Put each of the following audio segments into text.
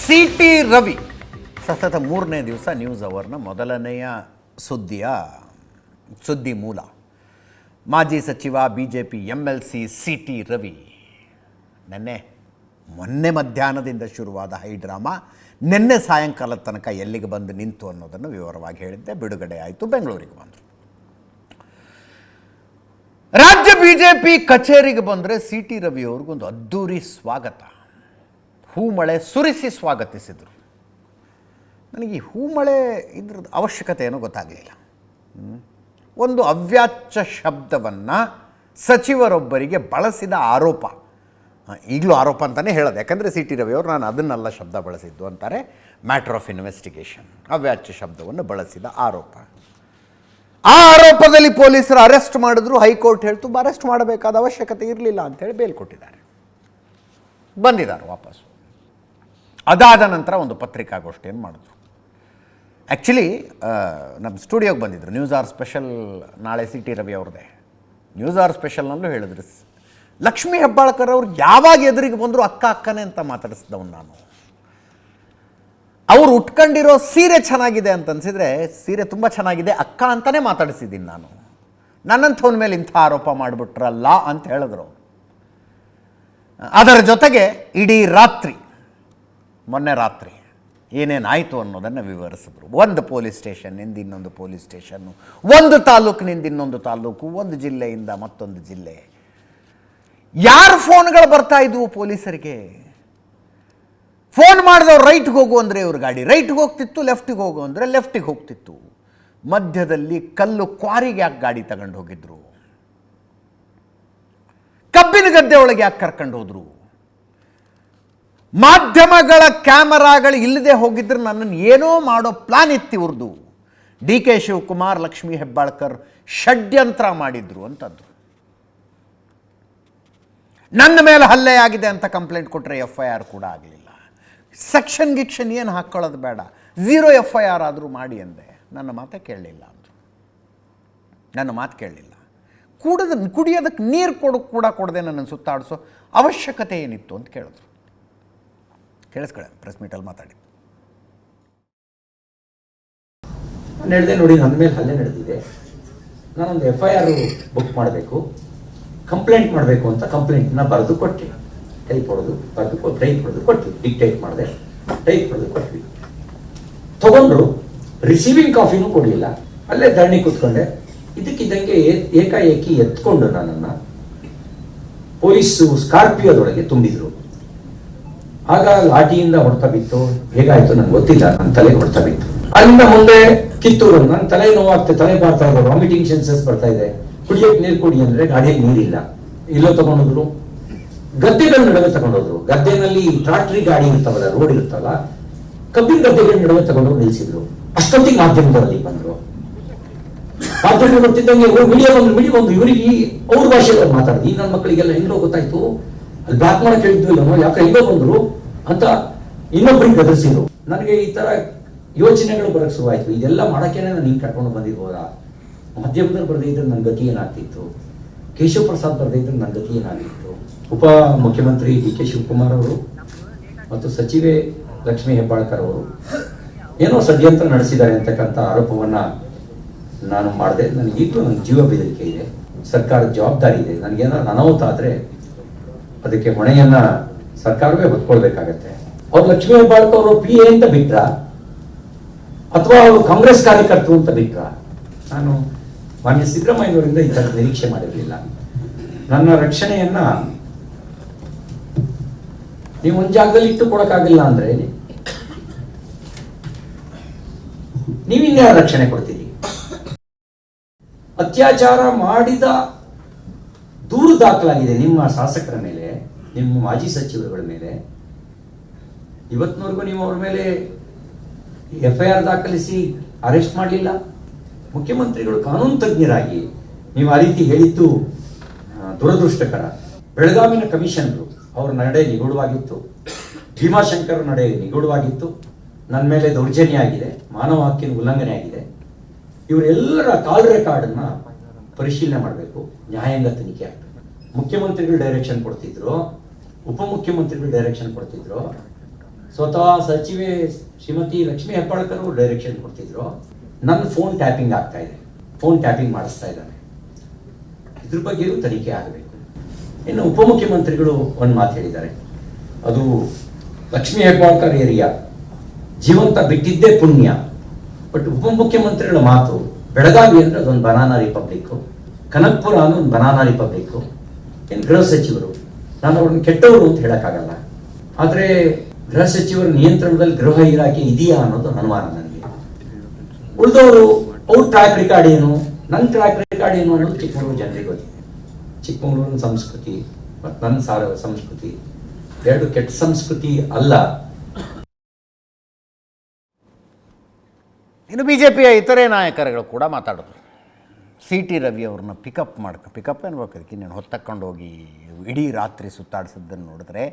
CT. Ravi ಸತತ 3ನೇ ದಿವಸ ನ್ಯೂಸ್ ಅವರ್ನ ಮೊದಲನೆಯ ಸುದ್ದಿ ಮೂಲ ಮಾಜಿ ಸಚಿವ BJP MLC ಸಿ.ಟಿ. ರವಿ ಮೊನ್ನೆ ಮಧ್ಯಾಹ್ನದಿಂದ ಶುರುವಾದ ಹೈ ಡ್ರಾಮಾ ನಿನ್ನೆ ಸಾಯಂಕಾಲದ ತನಕ ಎಲ್ಲಿಗೆ ಬಂದು ನಿಂತು ಅನ್ನೋದನ್ನು ವಿವರವಾಗಿ ಹೇಳಿದ್ದೆ. ಬಿಡುಗಡೆ ಆಯಿತು, ಬೆಂಗಳೂರಿಗೆ ಬಂದರು. ರಾಜ್ಯ BJP ಕಚೇರಿಗೆ ಬಂದರೆ ಸಿ.ಟಿ. ರವಿ ಅವ್ರಿಗೊಂದು ಅದ್ಧೂರಿ ಸ್ವಾಗತ. ಹೂಮಳೆ ಸುರಿಸಿ ಸ್ವಾಗತಿಸಿದರು. ನನಗೆ ಈ ಹೂಮಳೆ ಇದ್ರದ್ದು ಅವಶ್ಯಕತೆ ಏನೋ ಗೊತ್ತಾಗಲಿಲ್ಲ. ಒಂದು ಅವ್ಯಾಚ್ಯ ಶಬ್ದವನ್ನು ಸಚಿವರೊಬ್ಬರಿಗೆ ಬಳಸಿದ ಆರೋಪ, ಈಗಲೂ ಆರೋಪ ಅಂತಲೇ ಹೇಳೋದು, ಯಾಕಂದರೆ ಸಿ.ಟಿ. ರವಿ ಅವರು ನಾನು ಅದನ್ನೆಲ್ಲ ಶಬ್ದ ಬಳಸಿದ್ದು ಅಂತಾರೆ. ಮ್ಯಾಟರ್ ಆಫ್ ಇನ್ವೆಸ್ಟಿಗೇಷನ್, ಅವ್ಯಾಚ್ಯ ಶಬ್ದವನ್ನು ಬಳಸಿದ ಆರೋಪ. ಆ ಆರೋಪದಲ್ಲಿ ಪೊಲೀಸರು ಅರೆಸ್ಟ್ ಮಾಡಿದ್ರು. ಹೈಕೋರ್ಟ್ ಹೇಳ್ತು ಅರೆಸ್ಟ್ ಮಾಡಬೇಕಾದ ಅವಶ್ಯಕತೆ ಇರಲಿಲ್ಲ ಅಂಥೇಳಿ ಬೇಲ್ ಕೊಟ್ಟಿದ್ದಾರೆ. ಬಂದಿದ್ದಾರೆ ವಾಪಸ್ಸು. ಅದಾದ ನಂತರ ಒಂದು ಪತ್ರಿಕಾಗೋಷ್ಠಿಯನ್ನು ಮಾಡಿದ್ರು. ಆ್ಯಕ್ಚುಲಿ ನಮ್ಮ ಸ್ಟುಡಿಯೋಗೆ ಬಂದಿದ್ದರು. ನ್ಯೂಸ್ ಆರ್ ಸ್ಪೆಷಲ್ ನಾಳೆ C. T Ravi. News R ಸ್ಪೆಷಲ್ನಲ್ಲೂ ಹೇಳಿದ್ರು, ಲಕ್ಷ್ಮೀ ಹೆಬ್ಬಾಳ್ಕರ್ ಅವರು ಯಾವಾಗ ಎದುರಿಗೆ ಬಂದರು ಅಕ್ಕನೇ ಅಂತ ಮಾತಾಡಿಸಿದವನು ನಾನು. ಅವರು ಉಟ್ಕೊಂಡಿರೋ ಸೀರೆ ಚೆನ್ನಾಗಿದೆ ಅಂತ ಅನಿಸಿದರೆ ಸೀರೆ ತುಂಬ ಚೆನ್ನಾಗಿದೆ ಅಕ್ಕ ಅಂತಲೇ ಮಾತಾಡಿಸಿದ್ದೀನಿ ನಾನು. ನನ್ನಂಥವನ ಮೇಲೆ ಇಂಥ ಆರೋಪ ಮಾಡಿಬಿಟ್ರಲ್ಲ ಅಂತ ಹೇಳಿದ್ರು. ಅದರ ಜೊತೆಗೆ ಇಡೀ ರಾತ್ರಿ, ಮೊನ್ನೆ ರಾತ್ರಿ ಏನೇನಾಯಿತು ಅನ್ನೋದನ್ನು ವಿವರಿಸಿದ್ರು. ಒಂದು ಪೊಲೀಸ್ ಸ್ಟೇಷನ್ನಿಂದ ಇನ್ನೊಂದು ಪೊಲೀಸ್ ಸ್ಟೇಷನ್ನು, ಒಂದು ತಾಲೂಕಿನಿಂದ ಇನ್ನೊಂದು ತಾಲೂಕು, ಒಂದು ಜಿಲ್ಲೆಯಿಂದ ಮತ್ತೊಂದು ಜಿಲ್ಲೆ. ಯಾರು ಫೋನ್ಗಳು ಬರ್ತಾ ಇದ್ವು ಪೊಲೀಸರಿಗೆ? ಫೋನ್ ಮಾಡಿದವ್ರು ರೈಟ್ಗೆ ಹೋಗು ಅಂದರೆ ಇವ್ರ ಗಾಡಿ ರೈಟ್ಗೆ ಹೋಗ್ತಿತ್ತು, ಲೆಫ್ಟಿಗೆ ಹೋಗು ಅಂದರೆ ಲೆಫ್ಟಿಗೆ ಹೋಗ್ತಿತ್ತು. ಮಧ್ಯದಲ್ಲಿ ಕಲ್ಲು ಕ್ವಾರಿಗೆ ಯಾಕೆ ಗಾಡಿ ತಗೊಂಡು ಹೋಗಿದ್ರು? ಕಬ್ಬಿನ ಗದ್ದೆ ಒಳಗೆ ಯಾಕೆ ಕರ್ಕೊಂಡು ಹೋದ್ರು? ಮಾಧ್ಯಮಗಳ ಕ್ಯಾಮರಾಗಳು ಇಲ್ಲದೆ ಹೋಗಿದ್ರೆ ನನ್ನನ್ನು ಏನೋ ಮಾಡೋ ಪ್ಲಾನ್ ಇತ್ತು ಇವ್ರದ್ದು. DK ಶಿವಕುಮಾರ್, ಲಕ್ಷ್ಮೀ ಹೆಬ್ಬಾಳ್ಕರ್ ಷಡ್ಯಂತ್ರ ಮಾಡಿದ್ರು ಅಂತಂದ್ರು. ನನ್ನ ಮೇಲೆ ಹಲ್ಲೆ ಆಗಿದೆ ಅಂತ ಕಂಪ್ಲೇಂಟ್ ಕೊಟ್ಟರೆ FIR ಕೂಡ ಆಗಲಿಲ್ಲ. ಸೆಕ್ಷನ್ ಗಿಕ್ಷನ್ ಏನು ಹಾಕ್ಕೊಳ್ಳೋದು ಬೇಡ, 0 FIR ಆದರೂ ಮಾಡಿ ಅಂದೆ. ನನ್ನ ಮಾತೇ ಕೇಳಲಿಲ್ಲ ಅಂದರು. ನನ್ನ ಮಾತು ಕೇಳಲಿಲ್ಲ. ಕುಡಿಯೋದಕ್ಕೆ ನೀರು ಕೂಡ ಕೊಡದೆ ನನ್ನನ್ನು ಸುತ್ತಾಡಿಸೋ ಅವಶ್ಯಕತೆ ಏನಿತ್ತು ಅಂತ ಕೇಳಿದ್ರು. ಕೇಳಿಸ್ಕೊಳ್ಳಿ, ಪ್ರೆಸ್ ಮೀಟಲ್ಲಿ ಮಾತಾಡಿ. ನಾನು ಹೇಳಿದೆ, ನೋಡಿ ನನ್ನ ಮೇಲೆ ಹಲ್ಲೆ ನಡೆದಿದೆ, ನಾನೊಂದು FIR ಬುಕ್ ಮಾಡಬೇಕು, ಕಂಪ್ಲೇಂಟ್ ಮಾಡಬೇಕು ಅಂತ ಕಂಪ್ಲೇಂಟ್ನ ಬರೆದು ಕೊಟ್ಟೆ. ಟೈಪ್ ಹೊಡೆದು ಟೈಪ್ ಹೊಡೆದು ಕೊಟ್ವಿ. ಡಿಕ್ಟೇಟ್ ಮಾಡಿದೆ, ಟೈಪ್ ಹೊಡೆದು ಕೊಟ್ವಿ. ತಗೊಂಡ್ರು. ರಿಸೀವಿಂಗ್ ಕಾಫಿನೂ ಕೊಡಲಿಲ್ಲ. ಅಲ್ಲೇ ಧರಣಿ ಕೂತ್ಕೊಂಡೆ. ಇದಕ್ಕಿದ್ದಂಗೆ ಏಕಾಏಕಿ ಎತ್ಕೊಂಡು ನನ್ನನ್ನು ಪೊಲೀಸು ಸ್ಕಾರ್ಪಿಯೋದೊಳಗೆ ತುಂಬಿದ್ರು. ಆಗ ಲಾಠಿಯಿಂದ ಹೊಡ್ತಾ ಬಿತ್ತು. ಹೇಗಾಯ್ತು ನನಗೆ ಗೊತ್ತಿಲ್ಲ, ನನ್ನ ತಲೆಗೆ ಹೊಡ್ತಾ ಬಿತ್ತು. ಅಲ್ಲಿಂದ ಮುಂದೆ ಕಿತ್ತೂರು, ನನ್ನ ತಲೆ ನೋವಾಗ್ತದೆ, ತಲೆ ಬರ್ತಾ ಇದೆ, ವಾಮಿಟಿಂಗ್ ಸೆನ್ಸಸ್ ಬರ್ತಾ ಇದೆ, ಕುಡಿಯೋಕೆ ನೀರು ಕೊಡಿ ಅಂದ್ರೆ ಗಾಡಿಯಲ್ಲಿ ನೀರಿಲ್ಲ. ಇಲ್ಲೋ ತಗೊಂಡೋದ್ರು. ಗದ್ದೆಗಳ ನಡುವೆ ತಗೊಂಡೋದ್ರು. ಗದ್ದೆನಲ್ಲಿ ಟ್ರಾಕ್ಟರಿ ಗಾಡಿ ಇರ್ತಾವಲ್ಲ, ರೋಡ್ ಇರ್ತಾವಲ್ಲ, ಕಬ್ಬಿನ ಗದ್ದೆಗಳ ನಡುವೆ ತಗೊಂಡೋಗಿ ನಿಲ್ಸಿದ್ರು. ಅಷ್ಟೊತ್ತಿಗೆ ಮಾಧ್ಯಮದಲ್ಲಿ ಬಂದ್ರು. ಮಾಧ್ಯಮ ಗೊತ್ತಿದ್ದಂಗೆ ಮಿಡಿ ಬಂದು ಇವರಿಗೆ ಅವ್ರ ಭಾಷೆಯಲ್ಲಿ ಮಾತಾಡಿದ್ರು. ಈ ನನ್ನ ಮಕ್ಕಳಿಗೆಲ್ಲ ಹೆಂಗೋ ಗೊತ್ತಾಯ್ತು, ಅಲ್ಲಿ ಬ್ಲಾಕ್ ಮಾಡಕ್ ಹೇಳಿದ್ವಿಲ್ಲ, ಯಾಕೆ ಹೆಂಗೋ ಬಂದ್ರು ಅಂತ ಇನ್ನೊಬ್ಬರಿಗೆ ಗದರಿಸಿದ್ರು. ನನಗೆ ಈ ತರ ಯೋಚನೆಗಳು ಬರಕ್ ಶುರುವಾಯ್ತು. ಇದೆಲ್ಲ ಮಾಡಕ್ಕೇನೆ ನಾನು ಹಿಂಗೆ ಕರ್ಕೊಂಡು ಬಂದಿರ್ಬೋದಾ? ಮಾಧ್ಯಮದಲ್ಲಿ ಬರದೇ ಇದ್ರೆ ನನ್ನ ಗತಿ ಏನಾಗ್ತಿತ್ತು? ಕೇಶವ ಪ್ರಸಾದ್ ಬರದೇ ಇದ್ರೆ ನನ್ನ ಗತಿ ಏನಾಗ್ತಿತ್ತು? ಉಪ ಮುಖ್ಯಮಂತ್ರಿ DK ಶಿವಕುಮಾರ್ ಅವರು ಮತ್ತು ಸಚಿವೆ ಲಕ್ಷ್ಮೀ ಹೆಬ್ಬಾಳ್ಕರ್ ಅವರು ಏನೋ ಷಡ್ಯಂತ್ರ ನಡೆಸಿದ್ದಾರೆ ಅಂತಕ್ಕಂಥ ಆರೋಪವನ್ನ ನಾನು ಮಾಡಿದೆ. ನನಗೀಗಲೂ ನನ್ನ ಜೀವ ಬೆದರಿಕೆ ಇದೆ, ಸರ್ಕಾರದ ಜವಾಬ್ದಾರಿ ಇದೆ. ನನಗೇನಾದ್ರು ಅನಾಹುತ ಆದ್ರೆ ಅದಕ್ಕೆ ಹೊಣೆಯನ್ನ ಸರ್ಕಾರವೇ ಹೊತ್ಕೊಳ್ಬೇಕಾಗತ್ತೆ. ಅವ್ರು ಲಕ್ಷ್ಮೀ ಹೆಬ್ಬಾಳ್ಕರ್ ಅವರು PA ಅಂತ ಬಿಟ್ರ ಅಥವಾ ಅವರು ಕಾಂಗ್ರೆಸ್ ಕಾರ್ಯಕರ್ತರು ಅಂತ ಬಿಟ್ರ? ನಾನು ಮಾನ್ಯ ಸಿದ್ದರಾಮಯ್ಯವರಿಂದ ಈ ತರ ನಿರೀಕ್ಷೆ ಮಾಡಿರಲಿಲ್ಲ. ನನ್ನ ರಕ್ಷಣೆಯನ್ನ ನೀವು ಒಂದ್ ಜಾಗದಲ್ಲಿ ಇಟ್ಟು ಕೊಡಕ್ಕಾಗಿಲ್ಲ ಅಂದ್ರೆ ನೀವಿನ್ಯಾರ ರಕ್ಷಣೆ ಕೊಡ್ತೀರಿ? ಅತ್ಯಾಚಾರ ಮಾಡಿದ ದೂರು ದಾಖಲಾಗಿದೆ ನಿಮ್ಮ ಶಾಸಕರ ಮೇಲೆ, ನಿಮ್ಮ ಮಾಜಿ ಸಚಿವರುಗಳ ಮೇಲೆ. ಇವತ್ತಿನವರೆಗೂ ನೀವು ಅವ್ರ ಮೇಲೆ FIR ದಾಖಲಿಸಿ ಅರೆಸ್ಟ್ ಮಾಡಲಿಲ್ಲ. ಮುಖ್ಯಮಂತ್ರಿಗಳು ಕಾನೂನು ತಜ್ಞರಾಗಿ ನೀವು ಆ ರೀತಿ ಹೇಳಿದ್ದು ದುರದೃಷ್ಟಕರ. ಬೆಳಗಾವಿನ ಕಮಿಷನರು ಅವರ ನಡೆ ನಿಗೂಢವಾಗಿತ್ತು, ಭೀಮಾಶಂಕರ್ ನಡೆ ನಿಗೂಢವಾಗಿತ್ತು. ನನ್ನ ಮೇಲೆ ದೌರ್ಜನ್ಯ ಆಗಿದೆ, ಮಾನವ ಹಕ್ಕಿನ ಉಲ್ಲಂಘನೆ ಆಗಿದೆ. ಇವರೆಲ್ಲರ ಕಾಲ್ ರೆಕಾರ್ಡನ್ನ ಪರಿಶೀಲನೆ ಮಾಡಬೇಕು, ನ್ಯಾಯಾಂಗ ತನಿಖೆ ಆಗ್ತದೆ. ಮುಖ್ಯಮಂತ್ರಿಗಳು ಡೈರೆಕ್ಷನ್ ಕೊಡ್ತಿದ್ರು, ಉಪಮುಖ್ಯಮಂತ್ರಿಗಳು ಡೈರೆಕ್ಷನ್ ಕೊಡ್ತಿದ್ರು, ಸ್ವತಃ ಸಚಿವೆ ಶ್ರೀಮತಿ ಲಕ್ಷ್ಮೀ ಹೆಬ್ಬಾಳ್ಕರ್ ಅವರು ಡೈರೆಕ್ಷನ್ ಕೊಡ್ತಿದ್ರು. ನನ್ನ ಫೋನ್ ಟ್ಯಾಪಿಂಗ್ ಆಗ್ತಾ ಇದೆ, ಫೋನ್ ಟ್ಯಾಪಿಂಗ್ ಮಾಡಿಸ್ತಾ ಇದ್ದಾರೆ. ಇದ್ರ ಬಗ್ಗೆಯೂ ತನಿಖೆ ಆಗಬೇಕು. ಇನ್ನು ಉಪಮುಖ್ಯಮಂತ್ರಿಗಳು ಒಂದು ಮಾತು ಹೇಳಿದ್ದಾರೆ, ಅದು ಲಕ್ಷ್ಮೀ ಹೆಬ್ಬಾಳ್ಕರ್ ಏರಿಯಾ ಜೀವಂತ ಬಿಟ್ಟಿದ್ದೇ ಪುಣ್ಯ. ಬಟ್ ಉಪಮುಖ್ಯಮಂತ್ರಿಗಳ ಮಾತು, ಬೆಳಗಾವಿ ಅಂದ್ರೆ ಅದೊಂದು ಬನಾನಾ ರಿಪಬ್ಲಿಕ್, ಕನಕಪುರ ಅಂದ್ರೆ ಒಂದು ಬನಾನಾ ರಿಪಬ್ಲಿಕ್. ಇನ್ನು ಗೃಹ ಸಚಿವರು, ನಾನು ಅವ್ರನ್ನ ಕೆಟ್ಟವರು ಅಂತ ಹೇಳಕ್ಕಾಗಲ್ಲ, ಆದ್ರೆ ಗೃಹ ಸಚಿವರ ನಿಯಂತ್ರಣದಲ್ಲಿ ಗೃಹ ಇಲಾಖೆ ಇದೆಯಾ ಅನ್ನೋದು ಅನುಮಾನ ನನಗೆ. ಉಳಿದವರು ಅವ್ರ ಟ್ರ್ಯಾಕ್ ರೆಕಾರ್ಡ್ ಏನು, ನನ್ನ ಟ್ರ್ಯಾಕ್ ರೆಕಾರ್ಡ್ ಏನು ಅನ್ನೋದು ಚಿಕ್ಕಮಗಳೂರು ಜನರಿಗೆ ಗೊತ್ತಿದೆ. ಚಿಕ್ಕಮಗಳೂರಿನ ಸಂಸ್ಕೃತಿ ಮತ್ತು ನನ್ನ ಸಂಸ್ಕೃತಿ ಎರಡು ಕೆಟ್ಟ ಸಂಸ್ಕೃತಿ ಅಲ್ಲ. ಇನ್ನು BJPಯ ಇತರೆ ನಾಯಕರುಗಳು ಕೂಡ ಮಾತಾಡಿದ್ರು. CT ರವಿ ಅವ್ರನ್ನ ಪಿಕಪ್ ಅನ್ಬೇಕದಕ್ಕೆ ನೀನು ಹೊತ್ತಕೊಂಡು ಹೋಗಿ ಇಡೀ ರಾತ್ರಿ ಸುತ್ತಾಡಿಸಿದ್ದನ್ನು ನೋಡಿದ್ರೆ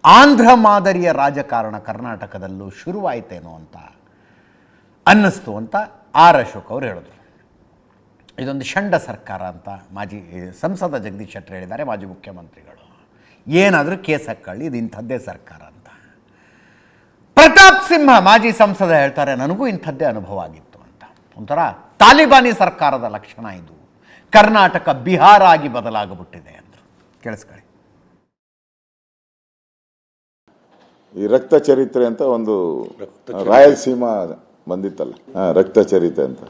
ಆಂಧ್ರ ಮಾದರಿಯ ರಾಜಕಾರಣ ಕರ್ನಾಟಕದಲ್ಲೂ ಶುರುವಾಯಿತೇನೋ ಅಂತ ಅನ್ನಿಸ್ತು ಅಂತ ಅಶೋಕ್ ಅವರು ಹೇಳಿದ್ರು. ಇದೊಂದು ಷಂಡ ಸರ್ಕಾರ ಅಂತ ಮಾಜಿ ಸಂಸದ ಜಗದೀಶ್ ಶೆಟ್ಟರ್ ಹೇಳಿದ್ದಾರೆ, ಮಾಜಿ ಮುಖ್ಯಮಂತ್ರಿಗಳು. ಏನಾದರೂ ಕೇಸ್ ಹಾಕೊಳ್ಳಿ, ಇದು ಇಂಥದ್ದೇ ಸರ್ಕಾರ ಅಂತ. ಪ್ರತಾಪ್ ಸಿಂಹ ಮಾಜಿ ಸಂಸದ ಹೇಳ್ತಾರೆ, ನನಗೂ ಇಂಥದ್ದೇ ಅನುಭವ ಆಗಿತ್ತು ಅಂತ. ಒಂಥರ ತಾಲಿಬಾನಿ ಸರ್ಕಾರದ ಲಕ್ಷಣ ಇದು, ಕರ್ನಾಟಕ ಬಿಹಾರ ಆಗಿ ಬದಲಾಗಿಬಿಟ್ಟಿದೆ ಅಂದರು. ಕೇಳಿಸ್ಕೊಳ್ಳಿ. ಈ ರಕ್ತ ಚರಿತ್ರೆ ಅಂತ ಒಂದು ರಾಯಲಸೀಮಾ ಬಂದಿತ್ತಲ್ಲ, ರಕ್ತ ಚರಿತ್ರೆ ಅಂತ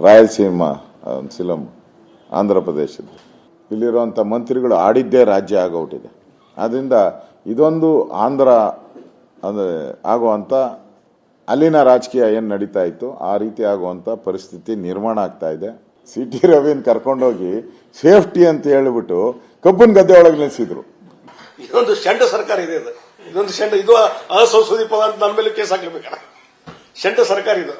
ರಾಯಲಸೀಮಾ ಫಿಲಂ, ಆಂಧ್ರ ಪ್ರದೇಶದ. ಇಲ್ಲಿರುವಂಥ ಮಂತ್ರಿಗಳು ಆಡಿದ್ದೇ ರಾಜ್ಯ ಆಗೋಗ್ಬಿಟ್ಟಿದೆ. ಆದ್ದರಿಂದ ಇದೊಂದು ಆಂಧ್ರ ಅಂದರೆ ಆಗುವಂಥ ಅಲ್ಲಿನ ರಾಜಕೀಯ ಏನು ನಡೀತಾ ಇತ್ತು ಆ ರೀತಿ ಆಗುವಂಥ ಪರಿಸ್ಥಿತಿ ನಿರ್ಮಾಣ ಆಗ್ತಾ ಇದೆ. CT ರವಿನ ಕರ್ಕೊಂಡೋಗಿ ಸೇಫ್ಟಿ ಅಂತ ಹೇಳಿಬಿಟ್ಟು ಕಬ್ಬನ್ ಗದ್ದೆ ಒಳಗೆ ನಿಲ್ಲಿಸಿದ್ರು. ಇದೊಂದು ಷಂಡ ಸರ್ಕಾರ ಇದೆ, ಇದೊಂದು ಷಂಡ, ಇದು ಅಸಂಸದೀಯ ಪದ ಅಂತ ನನ್ನ ಮೇಲೆ ಕೇಸ್ ಹಾಕಬೇಕಲ್ಲ. ಷಂಡ ಸರ್ಕಾರ ಇದು.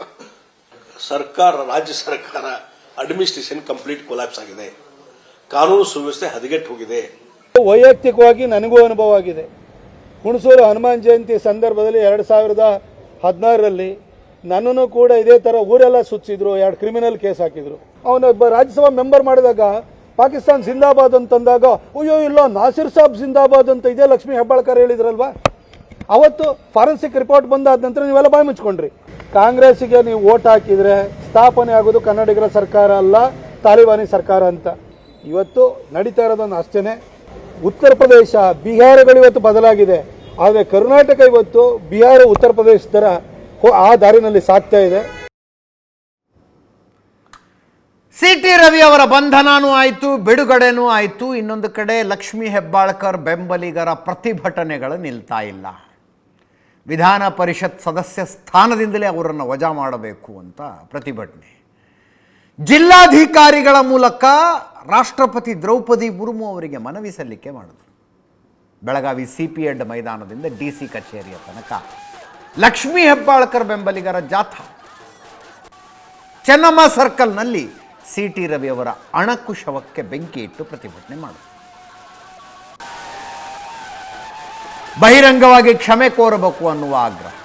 ಸರ್ಕಾರ, ರಾಜ್ಯ ಸರ್ಕಾರ ಅಡ್ಮಿನಿಸ್ಟ್ರೇಷನ್ ಕಂಪ್ಲೀಟ್ ಕೊಲಾಪ್ಸ್ ಆಗಿದೆ, ಕಾನೂನು ಸುವ್ಯವಸ್ಥೆ ಹದಗೆಟ್ಟು ಹೋಗಿದೆ. ವೈಯಕ್ತಿಕವಾಗಿ ನನಗೂ ಅನುಭವ ಆಗಿದೆ. ಹುಣಸೂರು ಹನುಮಾನ್ ಜಯಂತಿ ಸಂದರ್ಭದಲ್ಲಿ 2016ರಲ್ಲಿ ನನ್ನನ್ನು ಕೂಡ ಇದೇ ಥರ ಊರೆಲ್ಲ ಸುತ್ತಿದ್ರು, 2 ಕ್ರಿಮಿನಲ್ ಕೇಸ್ ಹಾಕಿದ್ರು. ಅವನೊಬ್ಬ ರಾಜ್ಯಸಭಾ ಮೆಂಬರ್ ಮಾಡಿದಾಗ ಪಾಕಿಸ್ತಾನ್ ಜಿಂದಾಬಾದ್ ಅಂತಂದಾಗ, ಅಯ್ಯೋ ಇಲ್ಲ ನಾಸಿರ್ ಸಾಬ್ ಜಿಂದಾಬಾದ್ ಅಂತ ಇದೇ ಲಕ್ಷ್ಮೀ ಹೆಬ್ಬಾಳ್ಕರ್ ಹೇಳಿದ್ರಲ್ವಾ. ಅವತ್ತು ಫಾರೆನ್ಸಿಕ್ ರಿಪೋರ್ಟ್ ಬಂದಾದ ನಂತರ ನೀವೆಲ್ಲ ಬಾಯಿ ಮುಚ್ಕೊಂಡ್ರಿ. ಕಾಂಗ್ರೆಸ್ಸಿಗೆ ನೀವು ಓಟ್ ಹಾಕಿದ್ರೆ ಸ್ಥಾಪನೆ ಆಗೋದು ಕನ್ನಡಿಗರ ಸರ್ಕಾರ ಅಲ್ಲ, ತಾಲಿಬಾನಿ ಸರ್ಕಾರ ಅಂತ. ಇವತ್ತು ನಡೀತಾ ಇರೋದನ್ನು ಅಷ್ಟೇ. ಉತ್ತರ ಪ್ರದೇಶ, ಬಿಹಾರಗಳು ಇವತ್ತು ಬದಲಾಗಿದೆ, ಆದರೆ ಕರ್ನಾಟಕ ಇವತ್ತು ಬಿಹಾರ, ಉತ್ತರ ಪ್ರದೇಶ ಥರ ಆ ದಾರಿನಲ್ಲಿ ಸಾಗ್ತಾ ಇದೆ. CT ರವಿ ಅವರ ಬಂಧನನೂ ಆಯಿತು, ಬಿಡುಗಡೆನೂ ಆಯಿತು. ಇನ್ನೊಂದು ಕಡೆ ಲಕ್ಷ್ಮೀ ಹೆಬ್ಬಾಳ್ಕರ್ ಬೆಂಬಲಿಗರ ಪ್ರತಿಭಟನೆಗಳು ನಿಲ್ತಾ ಇಲ್ಲ. ವಿಧಾನ ಪರಿಷತ್ ಸದಸ್ಯ ಸ್ಥಾನದಿಂದಲೇ ಅವರನ್ನು ವಜಾ ಮಾಡಬೇಕು ಅಂತ ಪ್ರತಿಭಟನೆ. ಜಿಲ್ಲಾಧಿಕಾರಿಗಳ ಮೂಲಕ ರಾಷ್ಟ್ರಪತಿ ದ್ರೌಪದಿ ಮುರ್ಮು ಅವರಿಗೆ ಮನವಿ ಸಲ್ಲಿಕೆ ಮಾಡಿದ್ರು. ಬೆಳಗಾವಿ CP ಮೈದಾನದಿಂದ DC ಕಚೇರಿಯ ತನಕ ಲಕ್ಷ್ಮೀ ಹೆಬ್ಬಾಳ್ಕರ್ ಬೆಂಬಲಿಗರ ಜಾಥಾ. ಚೆನ್ನಮ್ಮ ಸರ್ಕಲ್ನಲ್ಲಿ CT ರವಿ ಅವರ ಅಣಕು ಶವಕ್ಕೆ ಬೆಂಕಿ ಇಟ್ಟು ಪ್ರತಿಭಟನೆ ಮಾಡಿದರು. ಬಹಿರಂಗವಾಗಿ ಕ್ಷಮೆ ಕೋರಬೇಕು ಅನ್ನುವ ಆಗ್ರಹ.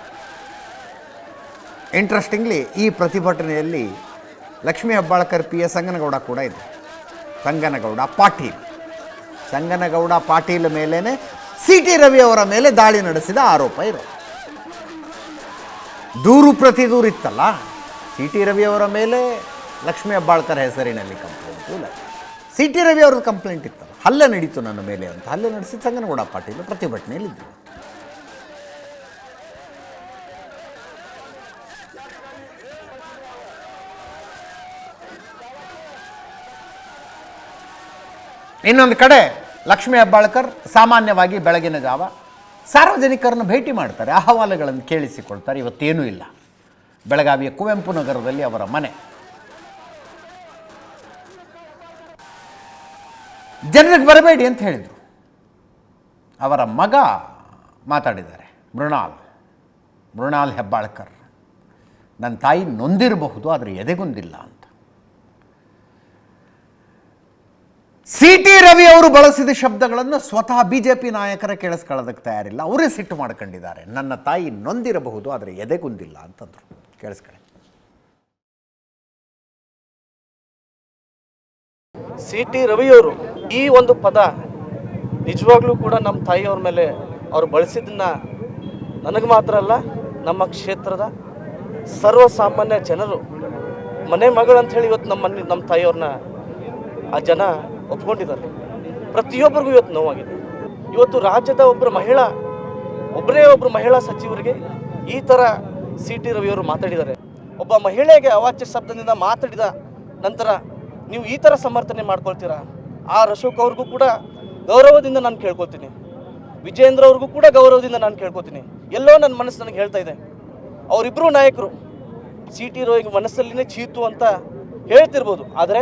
ಇಂಟ್ರೆಸ್ಟಿಂಗ್ಲಿ ಈ ಪ್ರತಿಭಟನೆಯಲ್ಲಿ ಲಕ್ಷ್ಮೀ ಹೆಬ್ಬಾಳ್ಕರ್ PS ಸಂಗನಗೌಡ ಕೂಡ ಇದೆ. ಸಂಗನಗೌಡ ಪಾಟೀಲ್ ಮೇಲೇನೆ CT ರವಿ ಅವರ ಮೇಲೆ ದಾಳಿ ನಡೆಸಿದ ಆರೋಪ ಇರೋದು. ದೂರು ಪ್ರತಿ ದೂರು ಇತ್ತಲ್ಲ, CT ರವಿ ಅವರ ಮೇಲೆ ಲಕ್ಷ್ಮೀ ಹೆಬ್ಬಾಳ್ಕರ್ ಹೆಸರಿನಲ್ಲಿ ಕಂಪ್ಲೇಂಟು ಇಲ್ಲ, CT ರವಿ ಅವ್ರದ್ದು ಕಂಪ್ಲೇಂಟ್ ಇತ್ತಲ್ಲ, ಹಲ್ಲೆ ನಡೀತು ನನ್ನ ಮೇಲೆ ಅಂತ. ಹಲ್ಲೆ ನಡೆಸಿ ಸಂಗನಗೌಡ ಪಾಟೀಲ್ ಪ್ರತಿಭಟನೆಯಲ್ಲಿದ್ದರು. ಇನ್ನೊಂದು ಕಡೆ ಲಕ್ಷ್ಮೀ ಹೆಬ್ಬಾಳ್ಕರ್ ಸಾಮಾನ್ಯವಾಗಿ ಬೆಳಗಿನ ಜಾವ ಸಾರ್ವಜನಿಕರನ್ನು ಭೇಟಿ ಮಾಡ್ತಾರೆ, ಅಹವಾಲುಗಳನ್ನು ಕೇಳಿಸಿಕೊಳ್ತಾರೆ. ಇವತ್ತೇನೂ ಇಲ್ಲ. ಬೆಳಗಾವಿಯ ಕುವೆಂಪು ನಗರದಲ್ಲಿ ಅವರ ಮನೆ. ಜನರಿಗೆ ಬರಬೇಡಿ ಅಂತ ಹೇಳಿದರು. ಅವರ ಮಗ ಮಾತಾಡಿದ್ದಾರೆ, ಮೃಣಾಲ್ ಹೆಬ್ಬಾಳ್ಕರ್. ನನ್ನ ತಾಯಿ ನೊಂದಿರಬಹುದು, ಆದರೆ ಎದೆಗುಂದಿಲ್ಲ ಅಂತ. CT ರವಿ ಅವರು ಬಳಸಿದ ಶಬ್ದಗಳನ್ನು ಸ್ವತಃ BJP ನಾಯಕರ ಕೇಳಿಸ್ಕೊಳ್ಳೋದಕ್ಕೆ ತಯಾರಿಲ್ಲ. ಅವರೇ ಸಿಟ್ಟು ಮಾಡ್ಕೊಂಡಿದ್ದಾರೆ. ನನ್ನ ತಾಯಿ ನೊಂದಿರಬಹುದು, ಆದರೆ ಎದೆಗುಂದಿಲ್ಲ ಅಂತಂದರು. ಕೇಳಿಸ್ಕೊಳ್ಳಿ. CT ರವಿಯವರು ಈ ಒಂದು ಪದ ನಿಜವಾಗ್ಲೂ ಕೂಡ ನಮ್ಮ ತಾಯಿಯವ್ರ ಮೇಲೆ ಅವ್ರು ಬಳಸಿದ್ದನ್ನ ನನಗೆ ಮಾತ್ರ ಅಲ್ಲ, ನಮ್ಮ ಕ್ಷೇತ್ರದ ಸರ್ವಸಾಮಾನ್ಯ ಜನರು ಮನೆ ಮಗಳು ಅಂತ ಹೇಳಿ ಇವತ್ತು ನಮ್ಮ ತಾಯಿಯವ್ರನ್ನ ಆ ಜನ ಒಪ್ಕೊಂಡಿದ್ದಾರೆ. ಪ್ರತಿಯೊಬ್ಬರಿಗೂ ಇವತ್ತು ನೋವಾಗಿದೆ. ಇವತ್ತು ರಾಜ್ಯದ ಒಬ್ಬರೇ ಒಬ್ಬರು ಮಹಿಳಾ ಸಚಿವರಿಗೆ ಈ ಥರ ಸಿ ಟಿ ರವಿಯವರು ಮಾತಾಡಿದ್ದಾರೆ. ಒಬ್ಬ ಮಹಿಳೆಗೆ ಅವಾಚ್ಯ ಶಬ್ದದಿಂದ ಮಾತಾಡಿದ ನಂತರ ನೀವು ಈ ಥರ ಸಮರ್ಥನೆ ಮಾಡ್ಕೊಳ್ತೀರಾ? ಆರ್ ಅಶೋಕ್ ಅವ್ರಿಗೂ ಕೂಡ ಗೌರವದಿಂದ ನಾನು ಕೇಳ್ಕೊತೀನಿ, ವಿಜೇಂದ್ರ ಅವ್ರಿಗೂ ಕೂಡ ಗೌರವದಿಂದ ನಾನು ಕೇಳ್ಕೊತೀನಿ. ಎಲ್ಲೋ ನನ್ನ ಮನಸ್ಸು ನನಗೆ ಹೇಳ್ತಾ ಇದೆ, ಅವರಿಬ್ಬರು ನಾಯಕರು ಸಿ ಟಿ ರವಿಗೆ ಮನಸ್ಸಲ್ಲಿನೇ ಚೀತು ಅಂತ ಹೇಳ್ತಿರ್ಬೋದು, ಆದರೆ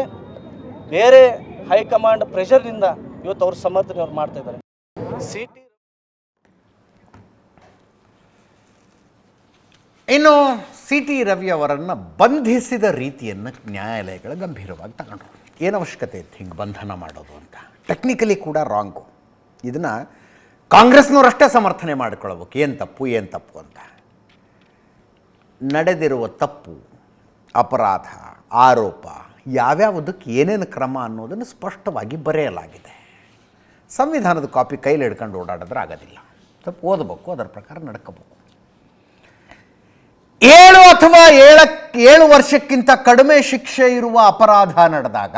ಬೇರೆ ಹೈಕಮಾಂಡ್ ಪ್ರೆಷರ್ನಿಂದ ಇವತ್ತು ಅವ್ರ ಸಮರ್ಥನೆ ಅವ್ರು ಮಾಡ್ತಾ ಇದ್ದಾರೆ. ಸಿ ಟಿ ಇನ್ನು ಸಿ ಟಿ ರವಿ ಅವರನ್ನು ಬಂಧಿಸಿದ ರೀತಿಯನ್ನು ನ್ಯಾಯಾಲಯಗಳು ಗಂಭೀರವಾಗಿ ತಗೊಂಡ್ರು. ಏನು ಅವಶ್ಯಕತೆ ಇತ್ತು ಹಿಂಗೆ ಬಂಧನ ಮಾಡೋದು ಅಂತ? ಟೆಕ್ನಿಕಲಿ ಕೂಡ ರಾಂಗು. ಇದನ್ನು ಕಾಂಗ್ರೆಸ್ನವರಷ್ಟೇ ಸಮರ್ಥನೆ ಮಾಡಿಕೊಳ್ಳಬೇಕು, ಏನು ತಪ್ಪು ಅಂತ. ನಡೆದಿರುವ ತಪ್ಪು, ಅಪರಾಧ, ಆರೋಪ ಯಾವ್ಯಾವುದಕ್ಕೆ ಏನೇನು ಕ್ರಮ ಅನ್ನೋದನ್ನು ಸ್ಪಷ್ಟವಾಗಿ ಬರೆಯಲಾಗಿದೆ. ಸಂವಿಧಾನದ ಕಾಪಿ ಕೈಲಿ ಹಿಡ್ಕೊಂಡು ಓಡಾಡಿದ್ರೆ ಆಗೋದಿಲ್ಲ. ಸ್ವಲ್ಪ ಓದಬೇಕು, ಅದರ ಪ್ರಕಾರ ನಡ್ಕೋಬೇಕು. 7 ಅಥವಾ 7 ವರ್ಷಕ್ಕಿಂತ ಕಡಿಮೆ ಶಿಕ್ಷೆ ಇರುವ ಅಪರಾಧ ನಡೆದಾಗ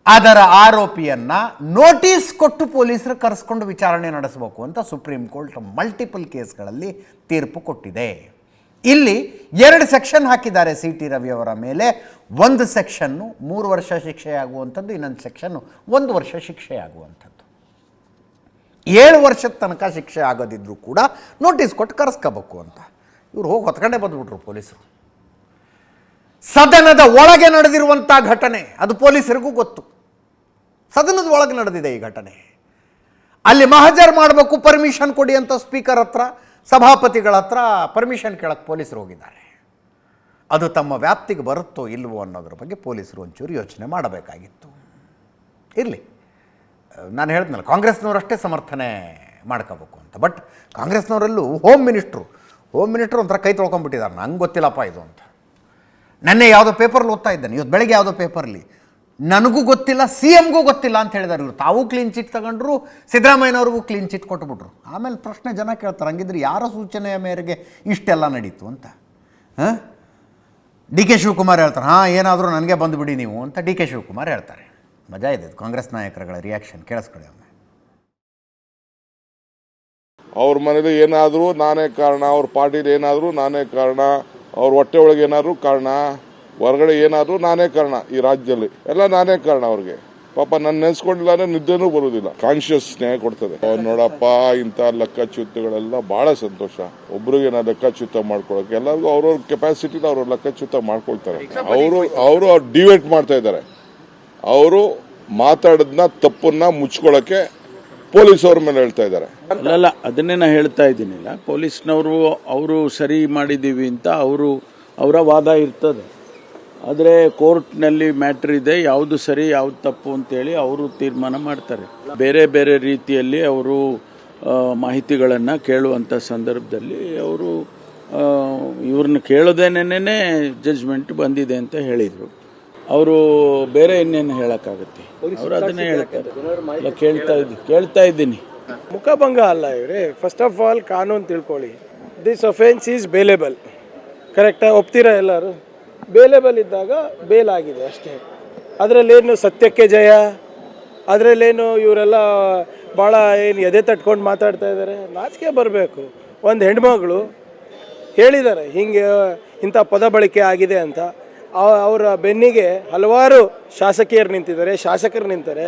ಅದರ ಆರೋಪಿಯನ್ನು ನೋಟಿಸ್ ಕೊಟ್ಟು ಪೊಲೀಸರು ಕರೆಸ್ಕೊಂಡು ವಿಚಾರಣೆ ನಡೆಸಬೇಕು ಅಂತ ಸುಪ್ರೀಂ ಕೋರ್ಟ್ ಮಲ್ಟಿಪಲ್ ಕೇಸ್ಗಳಲ್ಲಿ ತೀರ್ಪು ಕೊಟ್ಟಿದೆ. ಇಲ್ಲಿ 2 ಸೆಕ್ಷನ್ ಹಾಕಿದ್ದಾರೆ ಸಿ ಟಿ ರವಿ ಅವರ ಮೇಲೆ. ಒಂದು ಸೆಕ್ಷನ್ನು 3 ವರ್ಷ ಶಿಕ್ಷೆಯಾಗುವಂಥದ್ದು, ಇನ್ನೊಂದು ಸೆಕ್ಷನ್ನು 1 ವರ್ಷ ಶಿಕ್ಷೆಯಾಗುವಂಥದ್ದು. 7 ವರ್ಷದ ತನಕ ಶಿಕ್ಷೆ ಆಗೋದಿದ್ರೂ ಕೂಡ ನೋಟಿಸ್ ಕೊಟ್ಟು ಕರೆಸ್ಕೋಬೇಕು ಅಂತ. ಇವರು ಹೋಗಿ ಹೊತ್ಕೊಂಡೇ ಬಂದುಬಿಟ್ರು ಪೊಲೀಸರು. ಸದನದ ಒಳಗೆ ನಡೆದಿರುವಂಥ ಘಟನೆ, ಅದು ಪೊಲೀಸರಿಗೂ ಗೊತ್ತು. ಸದನದ ಒಳಗೆ ನಡೆದಿದೆ ಈ ಘಟನೆ. ಅಲ್ಲಿ ಮಹಜರ್ ಮಾಡಬೇಕು, ಪರ್ಮಿಷನ್ ಕೊಡಿ ಅಂತ ಸ್ಪೀಕರ್ ಹತ್ರ, ಸಭಾಪತಿಗಳ ಹತ್ರ ಪರ್ಮಿಷನ್ ಕೇಳಕ್ಕೆ ಪೊಲೀಸರು ಹೋಗಿದ್ದಾರೆ. ಅದು ತಮ್ಮ ವ್ಯಾಪ್ತಿಗೆ ಬರುತ್ತೋ ಇಲ್ವೋ ಅನ್ನೋದ್ರ ಬಗ್ಗೆ ಪೊಲೀಸರು ಒಂಚೂರು ಯೋಚನೆ ಮಾಡಬೇಕಾಗಿತ್ತು. ಇರಲಿ, ನಾನು ಹೇಳಿದ್ನಲ್ಲ ಕಾಂಗ್ರೆಸ್ನವರಷ್ಟೇ ಸಮರ್ಥನೆ ಮಾಡ್ಕೋಬೇಕು ಅಂತ. ಬಟ್ ಕಾಂಗ್ರೆಸ್ನವರಲ್ಲೂ ಹೋಮ್ ಮಿನಿಸ್ಟ್ರು ಒಂಥರ ಕೈ ತೊಳ್ಕೊಂಡ್ಬಿಟ್ಟಿದ್ದಾರೆ. ನಂಗೆ ಗೊತ್ತಿಲ್ಲಪ್ಪ ಇದು ಅಂತ. ನೆನ್ನೆ ಯಾವುದೋ ಪೇಪರ್ಲಿ ಓದ್ತಾ ಇದ್ದಾನೆ, ಇವತ್ತು ಬೆಳಗ್ಗೆ ಯಾವುದೋ ಪೇಪರ್ಲಿ ನನಗೂ ಗೊತ್ತಿಲ್ಲ, ಸಿ ಎಮ್ಗೂ ಗೊತ್ತಿಲ್ಲ ಅಂತ ಹೇಳಿದ್ದಾರೆ. ಇವರು ತಾವು ಕ್ಲೀನ್ ಚಿಟ್ ತಗೊಂಡ್ರು, ಸಿದ್ದರಾಮಯ್ಯನವ್ರಿಗೂ ಕ್ಲೀನ್ ಚಿಟ್ ಕೊಟ್ಬಿಟ್ರು. ಆಮೇಲೆ ಪ್ರಶ್ನೆ ಜನ ಕೇಳ್ತಾರೆ, ಹಂಗಿದ್ರೆ ಯಾರ ಸೂಚನೆಯ ಮೇರೆಗೆ ಇಷ್ಟೆಲ್ಲ ನಡೀತು ಅಂತ. ಡಿ ಕೆ ಶಿವಕುಮಾರ್ ಹೇಳ್ತಾರೆ, ಏನಾದರೂ ನನಗೆ ಬಂದುಬಿಡಿ ನೀವು ಅಂತ ಡಿ ಕೆ ಶಿವಕುಮಾರ್ ಹೇಳ್ತಾರೆ. ಮಜಾ ಇದೆ ಕಾಂಗ್ರೆಸ್ ನಾಯಕರುಗಳ ರಿಯಾಕ್ಷನ್, ಕೇಳಿಸ್ಕೊಳ್ಳಿ ಒಮ್ಮೆ. ಅವ್ರ ಮನೇಲಿ ಏನಾದರೂ ನಾನೇ ಕಾರಣ, ಅವ್ರ ಪಾರ್ಟಿಲಿ ಏನಾದರೂ ನಾನೇ ಕಾರಣ, ಅವ್ರ ಹೊಟ್ಟೆ ಒಳಗೆ ಏನಾದರೂ ಕಾರಣ, ಹೊರಗಡೆ ಏನಾದರೂ ನಾನೇ ಕಾರಣ, ಈ ರಾಜ್ಯದಲ್ಲಿ ಎಲ್ಲ ನಾನೇ ಕಾರಣ. ಅವ್ರಿಗೆ ಪಾಪ ನನ್ನ ನೆನೆಸ್ಕೊಂಡಿಲ್ಲ ಅಂದ್ರೆ ನಿದ್ದೆನೂ ಬರುವುದಿಲ್ಲ. ಕಾನ್ಶಿಯಸ್ ನ್ಯಾಯ ಕೊಡ್ತದೆ. ಅವ್ರು ನೋಡಪ್ಪ, ಇಂಥ ಲೆಕ್ಕಚ್ಯುತಗಳೆಲ್ಲ ಬಹಳ ಸಂತೋಷ. ಒಬ್ರಿಗೆ ನಾ ಲೆಕ್ಕಚ್ಯುತ ಮಾಡ್ಕೊಳಕ್ಕೆ ಎಲ್ಲರಿಗೂ ಅವ್ರವ್ರ ಕೆಪಾಸಿಟಿ ಅವ್ರವ್ರ ಲೆಕ್ಕಚ್ಯುತ ಮಾಡ್ಕೊಳ್ತಾರೆ. ಅವರು ಡಿವೇಟ್ ಮಾಡ್ತಾ ಇದ್ದಾರೆ. ಅವರು ಮಾತಾಡೋದನ್ನ ತಪ್ಪನ್ನ ಮುಚ್ಕೊಳ್ಳೋಕೆ ಪೊಲೀಸ್ ಅವ್ರ ಮೇಲೆ ಹೇಳ್ತಾ ಇದ್ದಾರೆ. ಅಲ್ಲ, ಅದನ್ನೇ ನಾ ಹೇಳ್ತಾ ಇದ್ದೀನಿಲ್ಲ. ಪೊಲೀಸ್ನವರು ಅವರು ಸರಿ ಮಾಡಿದ್ದೀವಿ ಅಂತ ಅವರ ವಾದ ಇರ್ತದೆ. ಆದರೆ ಕೋರ್ಟ್ನಲ್ಲಿ ಮ್ಯಾಟ್ರ್ ಇದೆ, ಯಾವುದು ಸರಿ ಯಾವುದು ತಪ್ಪು ಅಂತೇಳಿ ಅವರು ತೀರ್ಮಾನ ಮಾಡ್ತಾರೆ. ಬೇರೆ ಬೇರೆ ರೀತಿಯಲ್ಲಿ ಅವರು ಮಾಹಿತಿಗಳನ್ನು ಕೇಳುವಂಥ ಸಂದರ್ಭದಲ್ಲಿ ಅವರು ಇವ್ರನ್ನ ಕೇಳೋದೇನೇನೇ ಜಡ್ಜ್ಮೆಂಟ್ ಬಂದಿದೆ ಅಂತ ಹೇಳಿದರು. ಅವರು ಬೇರೆ ಇನ್ನೇನು ಹೇಳಕ್ಕಾಗತ್ತೆ? ಅವರು ಅದನ್ನೇ ಹೇಳ್ತಾರೆ. ಕೇಳ್ತಾ ಇದ್ದೀನಿ. ಮುಖಭಂಗ ಅಲ್ಲ ಇವ್ರೆ. ಫಸ್ಟ್ ಆಫ್ ಆಲ್ ಕಾನೂನು ತಿಳ್ಕೊಳ್ಳಿ. This offence is bailable. ಕರೆಕ್ಟಾಗಿ ಒಪ್ತೀರಾ ಎಲ್ಲರೂ? ಬೇಲೇಬಲ್ ಇದ್ದಾಗ ಬೇಲ್ ಆಗಿದೆ ಅಷ್ಟೇ. ಅದರಲ್ಲೇನು ಸತ್ಯಕ್ಕೆ ಜಯ, ಅದರಲ್ಲೇನು ಇವರೆಲ್ಲ ಭಾಳ ಏನು ಎದೆ ತಟ್ಕೊಂಡು ಮಾತಾಡ್ತಾ ಇದ್ದಾರೆ. ನಾಚಿಕೆ ಬರಬೇಕು. ಒಂದು ಹೆಣ್ಮಗಳು ಹೇಳಿದ್ದಾರೆ ಹಿಂಗೆ ಇಂಥ ಪದ ಬಳಕೆ ಆಗಿದೆ ಅಂತ. ಅವರ ಬೆನ್ನಿಗೆ ಹಲವಾರು ಶಾಸಕಿಯರು ನಿಂತಿದ್ದಾರೆ, ಶಾಸಕರು ನಿಂತಾರೆ.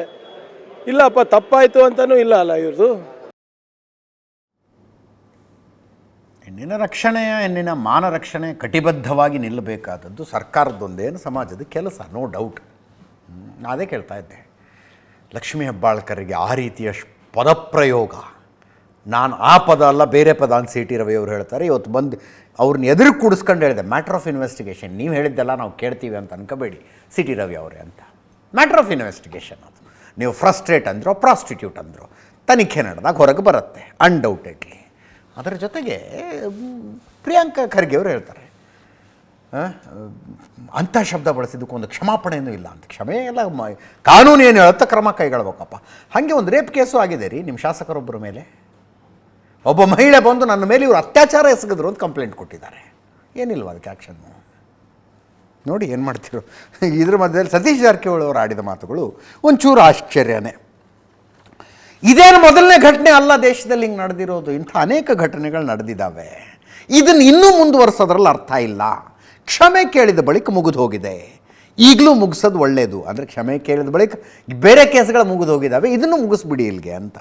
ಇಲ್ಲಪ್ಪ ತಪ್ಪಾಯಿತು ಅಂತಲೂ ಇಲ್ಲ ಅಲ್ಲ ಇವ್ರದ್ದು. ಹೆಣ್ಣಿನ ರಕ್ಷಣೆಯ, ಹೆಣ್ಣಿನ ಮಾನ ರಕ್ಷಣೆ ಕಟಿಬದ್ಧವಾಗಿ ನಿಲ್ಲಬೇಕಾದದ್ದು ಸರ್ಕಾರದೊಂದೇನು ಸಮಾಜದ ಕೆಲಸ, ನೋ ಡೌಟ್. ಅದೇ ಕೇಳ್ತಾ ಇದ್ದೆ. ಲಕ್ಷ್ಮೀ ಹೆಬ್ಬಾಳ್ಕರ್ಗೆ ಆ ರೀತಿಯ ಪದಪ್ರಯೋಗ, ನಾನು ಆ ಪದ ಅಲ್ಲ ಬೇರೆ ಪದ ಅಂತ ಸಿ ಟಿ ರವಿ ಅವರು ಹೇಳ್ತಾರೆ. ಇವತ್ತು ಬಂದು ಅವ್ರನ್ನ ಎದುರು ಕೂಡಿಸ್ಕೊಂಡು ಹೇಳಿದೆ, ಮ್ಯಾಟ್ರ್ ಆಫ್ ಇನ್ವೆಸ್ಟಿಗೇಷನ್. ನೀವು ಹೇಳಿದ್ದೆಲ್ಲ ನಾವು ಕೇಳ್ತೀವಿ ಅಂತ ಅನ್ಕೋಬೇಡಿ ಸಿ ಟಿ ರವಿ ಅವರೇ ಅಂತ. ಮ್ಯಾಟ್ರ್ ಆಫ್ ಇನ್ವೆಸ್ಟಿಗೇಷನ್ ಅದು. ನೀವು ಫ್ರಸ್ಟ್ರೇಟ್ ಅಂದರು, ಪ್ರಾಸ್ಟಿಟ್ಯೂಟ್ ಅಂದರು, ತನಿಖೆ ನಡೆದಾಗ ಹೊರಗೆ ಬರುತ್ತೆ ಅನ್ಡೌಟೆಡ್ಲಿ. ಅದರ ಜೊತೆಗೆ ಪ್ರಿಯಾಂಕಾ ಖರ್ಗೆ ಅವರು ಹೇಳ್ತಾರೆ, ಅಂಥ ಶಬ್ದ ಬಳಸಿದ್ದಕ್ಕೊಂದು ಕ್ಷಮಾಪಣೆಯೂ ಇಲ್ಲ ಅಂತ. ಕ್ಷಮೆ ಎಲ್ಲ ಕಾನೂನು ಏನು ಹೇಳುತ್ತೆ ಕ್ರಮ ಕೈಗೊಳ್ಬೇಕಪ್ಪ. ಹಾಗೆ ಒಂದು ರೇಪ್ ಕೇಸು ಆಗಿದೆ ರೀ ನಿಮ್ಮ ಶಾಸಕರೊಬ್ಬರ ಮೇಲೆ. ಒಬ್ಬ ಮಹಿಳೆ ಬಂದು ನನ್ನ ಮೇಲೆ ಇವರು ಅತ್ಯಾಚಾರ ಎಸಗಿದ್ರು ಅಂತ ಕಂಪ್ಲೇಂಟ್ ಕೊಟ್ಟಿದ್ದಾರೆ. ಏನಿಲ್ವ ಅದಕ್ಕೆ ಆ್ಯಕ್ಷನ್ನು? ನೋಡಿ ಏನು ಮಾಡ್ತಿರೋ. ಇದ್ರ ಮಧ್ಯದಲ್ಲಿ ಸತೀಶ್ ಜಾರಕಿಹೊಳಿ ಅವರು ಆಡಿದ ಮಾತುಗಳು ಒಂಚೂರು ಆಶ್ಚರ್ಯನೇ. ಇದೇನು ಮೊದಲನೇ ಘಟನೆ ಅಲ್ಲ ದೇಶದಲ್ಲಿ ಹಿಂಗೆ ನಡೆದಿರೋದು. ಇಂಥ ಅನೇಕ ಘಟನೆಗಳು ನಡೆದಿದ್ದಾವೆ. ಇದನ್ನು ಇನ್ನೂ ಮುಂದುವರಿಸೋದ್ರಲ್ಲಿ ಅರ್ಥ ಇಲ್ಲ. ಕ್ಷಮೆ ಕೇಳಿದ ಬಳಿಕ ಮುಗಿದು ಹೋಗಿದೆ. ಈಗಲೂ ಮುಗಿಸೋದು ಒಳ್ಳೆಯದು. ಅಂದರೆ ಕ್ಷಮೆ ಕೇಳಿದ ಬಳಿಕ ಬೇರೆ ಕೇಸ್ಗಳು ಮುಗಿದು ಹೋಗಿದ್ದಾವೆ, ಇದನ್ನು ಮುಗಿಸ್ಬಿಡಿ ಇಲ್ಲಿಗೆ ಅಂತ.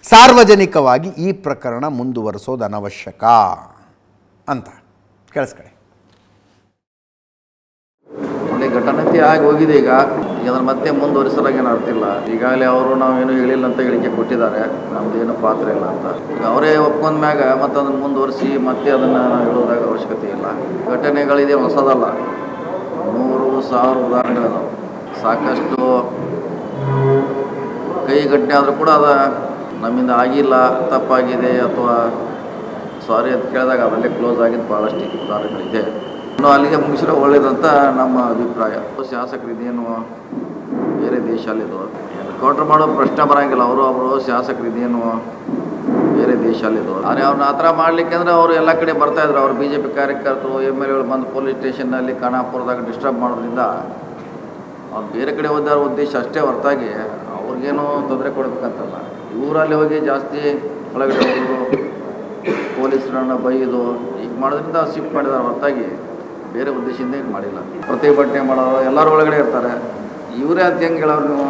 ಸಾರ್ವಜನಿಕವಾಗಿ ಈ ಪ್ರಕರಣ ಮುಂದುವರಿಸೋದು ಅನವಶ್ಯಕ ಅಂತ ಕೇಳಿಸ್ಕೊಳ್ಳಿ. ಒಳ್ಳೆ ಘಟನೆ ಆಗಿ ಹೋಗಿದೆ. ಈಗ ಅದನ್ನು ಮತ್ತೆ ಮುಂದುವರಿಸೋರಾಗೇನು ಅರ್ತಿಲ್ಲ. ಈಗಾಗಲೇ ಅವರು ನಾವೇನು ಹೇಳಿಲ್ಲ ಅಂತ ಹೇಳಿಕೆ ಕೊಟ್ಟಿದ್ದಾರೆ, ನಮ್ದೇನು ಪಾತ್ರ ಇಲ್ಲ ಅಂತ. ಈಗ ಅವರೇ ಒಪ್ಕೊಂಡ ಮ್ಯಾಗ ಮತ್ತೆ ಅದನ್ನು ಮುಂದುವರಿಸಿ ಮತ್ತೆ ಅದನ್ನು ನಾವು ಹೇಳೋದಾಗ ಅವಶ್ಯಕತೆ ಇಲ್ಲ. ಘಟನೆಗಳಿದೆ, ಹೊಸದಲ್ಲ, 100,000 ಉದಾಹರಣೆಗಳಿದಾವೆ. ಸಾಕಷ್ಟು ಕೈ ಘಟನೆ ಆದರೂ ಕೂಡ ಅದು ನಮ್ಮಿಂದ ಆಗಿಲ್ಲ, ತಪ್ಪಾಗಿದೆ ಅಥವಾ ಸಾರಿ ಅಂತ ಕೇಳಿದಾಗ ಅದರಲ್ಲೇ ಕ್ಲೋಸ್ ಆಗಿದ್ದು ಭಾಳಷ್ಟು ಉದಾಹರಣೆಗಳಿದೆ. ಇನ್ನು ಅಲ್ಲಿಗೆ ಮುಗಿಸಿರೋ ಒಳ್ಳೇದಂತ ನಮ್ಮ ಅಭಿಪ್ರಾಯ. ಶಾಸಕರು ಇದೇನು ಬೇರೆ ದೇಶಲ್ಲಿದ್ದು ಎನ್ಕೌಂಟ್ರ್ ಮಾಡೋ ಪ್ರಶ್ನೆ ಬರೋಂಗಿಲ್ಲ. ಅವರು ಶಾಸಕರು ಇದೇನು ಬೇರೆ ದೇಶಲ್ಲಿದ್ದು. ಆದರೆ ಅವ್ರನ್ನ ಆ ಥರ ಮಾಡಲಿಕ್ಕೆ ಅಂದರೆ ಅವರು ಎಲ್ಲ ಕಡೆ ಬರ್ತಾಯಿದ್ರು. ಅವರು BJP ಕಾರ್ಯಕರ್ತರು MLAಗಳು ಬಂದು ಪೊಲೀಸ್ ಸ್ಟೇಷನ್ನಲ್ಲಿ ಖಾನಾಪುರದಾಗ ಡಿಸ್ಟರ್ಬ್ ಮಾಡೋದ್ರಿಂದ ಅವ್ರು ಬೇರೆ ಕಡೆ ಹೋದಾರ ಉದ್ದೇಶ ಅಷ್ಟೇ ಹೊರತಾಗಿ ಅವ್ರಿಗೇನು ತೊಂದರೆ ಕೊಡಬೇಕಂತಲ್ಲ. ಊರಲ್ಲಿ ಹೋಗಿ ಜಾಸ್ತಿ ಒಳಗಡೆ ಹೋಗೋದು, ಪೊಲೀಸರನ್ನ ಬೈಯೋದು ಈಗ ಮಾಡೋದ್ರಿಂದ ಶಿಫ್ಟ್ ಮಾಡಿದಾರೆ ಹೊರತಾಗಿ ಬೇರೆ ಉದ್ದೇಶದಿಂದ ಏನು ಮಾಡಿಲ್ಲ. ಪ್ರತಿಭಟನೆ ಮಾಡೋರು ಎಲ್ಲರೂ ಒಳಗಡೆ ಇರ್ತಾರೆ. ಇವರೇ ಅಂತ ಹೆಂಗೆ ಹೇಳೋರು ನೀವು?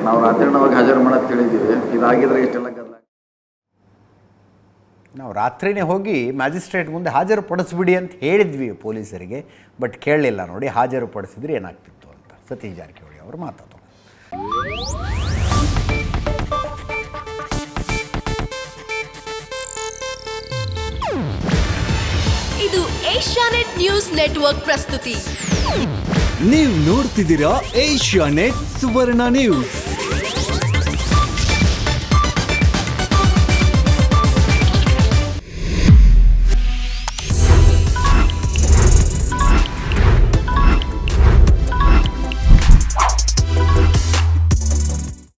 ನಾವು ರಾತ್ರಿನವಾಗಿ ಹಾಜರು ಮಾಡೋದು ತಿಳಿದೀವಿ. ಇದಾಗಿದ್ರೆ ಇಷ್ಟೆಲ್ಲ ಗದ್ದಲ. ನಾವು ರಾತ್ರಿನೇ ಹೋಗಿ ಮ್ಯಾಜಿಸ್ಟ್ರೇಟ್ ಮುಂದೆ ಹಾಜರುಪಡಿಸ್ಬಿಡಿ ಅಂತ ಹೇಳಿದ್ವಿ ಪೊಲೀಸರಿಗೆ, ಬಟ್ ಕೇಳಲಿಲ್ಲ. ನೋಡಿ, ಹಾಜರುಪಡಿಸಿದ್ರೆ ಏನಾಗ್ತಿತ್ತು ಅಂತ ಸತೀಶ್ ಜಾರಕಿಹೊಳಿ ಅವರು ಮಾತಾಡೋದು. ಇದು ಏಷ್ಯಾನೆಟ್ ನ್ಯೂಸ್ ನೆಟ್ವರ್ಕ್ ಪ್ರಸ್ತುತಿ. ನೀವು ನೋಡ್ತಿದ್ದೀರಾ ಏಷ್ಯಾನೆಟ್ ಸುವರ್ಣ ನ್ಯೂಸ್.